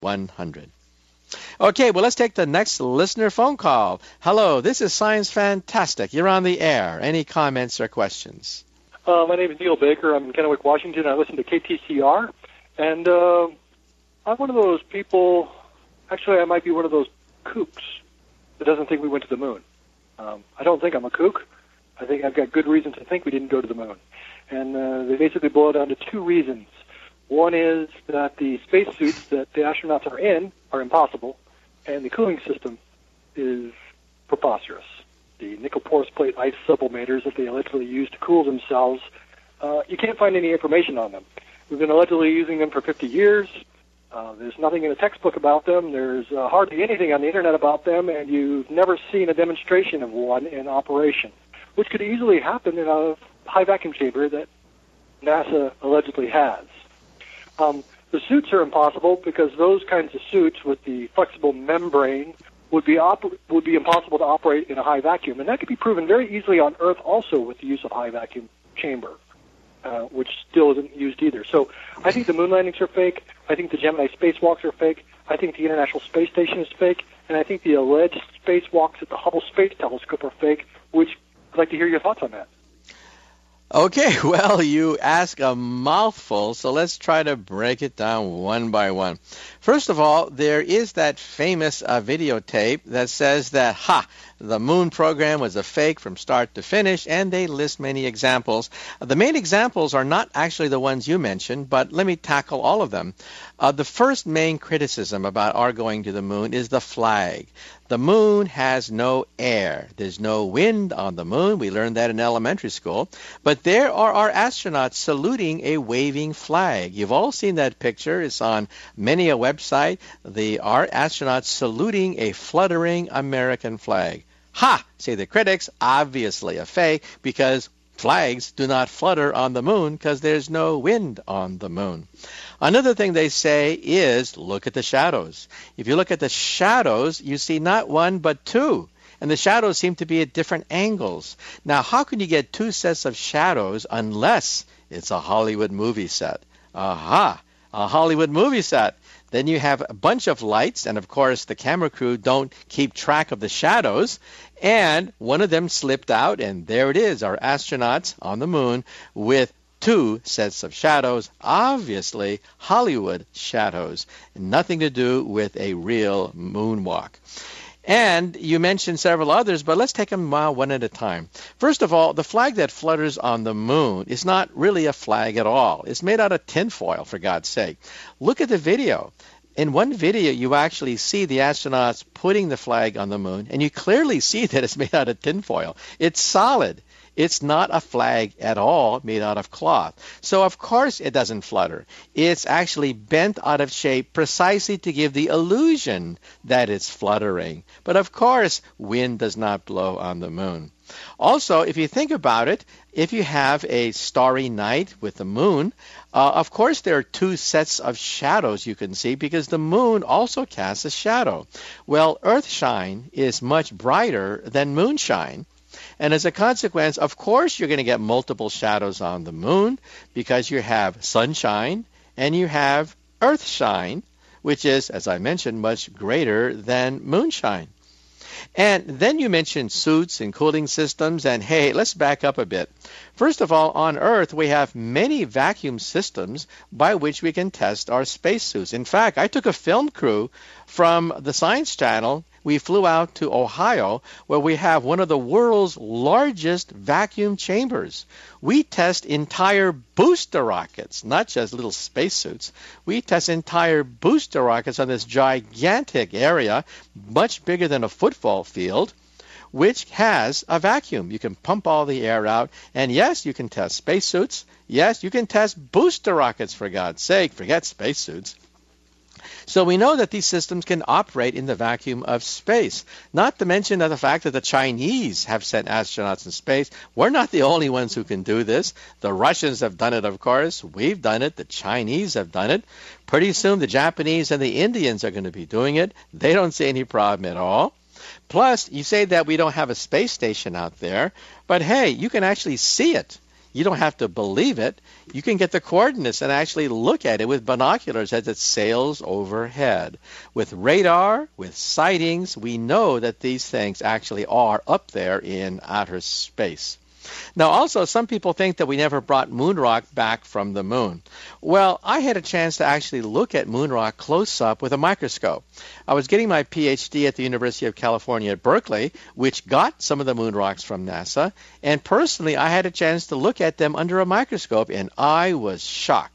100. Okay, well, let's take the next listener phone call. Hello, this is Science Fantastic. You're on the air. Any comments or questions? My name is Neil Baker. I'm in Kennewick, Washington. I listen to KTCR. And I'm one of those people, actually I might be one of those kooks that doesn't think we went to the moon. I don't think I'm a kook. I think I've got good reason to think we didn't go to the moon. And they basically boil down to two reasons. One is that the spacesuits that the astronauts are in are impossible, and the cooling system is preposterous. The nickel porous plate ice sublimators that they allegedly use to cool themselves, you can't find any information on them. We've been allegedly using them for 50 years. There's nothing in a textbook about them. There's hardly anything on the Internet about them, and you've never seen a demonstration of one in operation, which could easily happen in a high vacuum chamber that NASA allegedly has. The suits are impossible because those kinds of suits with the flexible membrane would be impossible to operate in a high vacuum, and that could be proven very easily on Earth also with the use of high vacuum chamber, which still isn't used either. So I think the moon landings are fake. I think the Gemini spacewalks are fake. I think the International Space Station is fake, and I think the alleged spacewalks at the Hubble Space Telescope are fake. Which I'd like to hear your thoughts on that. Okay, well, you ask a mouthful, so let's try to break it down one by one. First of all, there is that famous videotape that says that, the moon program was a fake from start to finish, and they list many examples. The main examples are not actually the ones you mentioned, but let me tackle all of them. The first main criticism about our going to the moon is the flag. The moon has no air. There's no wind on the moon. We learned that in elementary school. But there are our astronauts saluting a waving flag. You've all seen that picture. It's on many a website. Our astronauts saluting a fluttering American flag. Say the critics, obviously a fake, because flags do not flutter on the moon because there's no wind on the moon. Another thing they say is, look at the shadows. If you look at the shadows, you see not one but two. And the shadows seem to be at different angles. Now, how can you get two sets of shadows unless it's a Hollywood movie set? A Hollywood movie set. Then you have a bunch of lights, and of course the camera crew don't keep track of the shadows, and one of them slipped out, and there it is, our astronauts on the moon with two sets of shadows, obviously Hollywood shadows, nothing to do with a real moonwalk. And you mentioned several others, but let's take them one at a time. First of all, the flag that flutters on the moon is not really a flag at all. It's made out of tinfoil, for God's sake. Look at the video. In one video, you actually see the astronauts putting the flag on the moon, and you clearly see that it's made out of tinfoil. It's solid. It's not a flag at all made out of cloth. So, of course, it doesn't flutter. It's actually bent out of shape precisely to give the illusion that it's fluttering. But, of course, wind does not blow on the moon. Also, if you think about it, if you have a starry night with the moon, of course there are two sets of shadows you can see because the moon also casts a shadow. Well, Earthshine is much brighter than moonshine. And as a consequence, of course, you're going to get multiple shadows on the moon because you have sunshine and you have earthshine, which is, as I mentioned, much greater than moonshine. And then you mentioned suits and cooling systems, and hey, let's back up a bit. First of all, on Earth, we have many vacuum systems by which we can test our spacesuits. In fact, I took a film crew from the Science Channel. We flew out to Ohio, where we have one of the world's largest vacuum chambers. We test entire booster rockets, not just little spacesuits. We test entire booster rockets on this gigantic area, much bigger than a football field, which has a vacuum. You can pump all the air out, and yes, you can test spacesuits. Yes, you can test booster rockets, for God's sake. Forget spacesuits. So we know that these systems can operate in the vacuum of space, not to mention the fact that the Chinese have sent astronauts in space. We're not the only ones who can do this. The Russians have done it, of course. We've done it. The Chinese have done it. Pretty soon the Japanese and the Indians are going to be doing it. They don't see any problem at all. Plus, you say that we don't have a space station out there, but hey, you can actually see it. You don't have to believe it. You can get the coordinates and actually look at it with binoculars as it sails overhead. With radar, with sightings, we know that these things actually are up there in outer space. Now, also, some people think that we never brought moon rock back from the moon. Well, I had a chance to actually look at moon rock close up with a microscope. I was getting my PhD at the University of California at Berkeley, which got some of the moon rocks from NASA, and personally, I had a chance to look at them under a microscope, and I was shocked.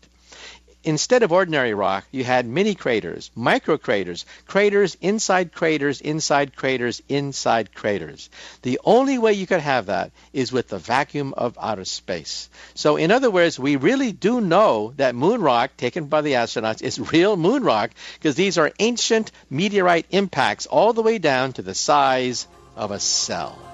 Instead of ordinary rock, you had mini craters, micro craters, craters inside craters, inside craters, inside craters. The only way you could have that is with the vacuum of outer space. So in other words, we really do know that moon rock taken by the astronauts is real moon rock because these are ancient meteorite impacts all the way down to the size of a cell.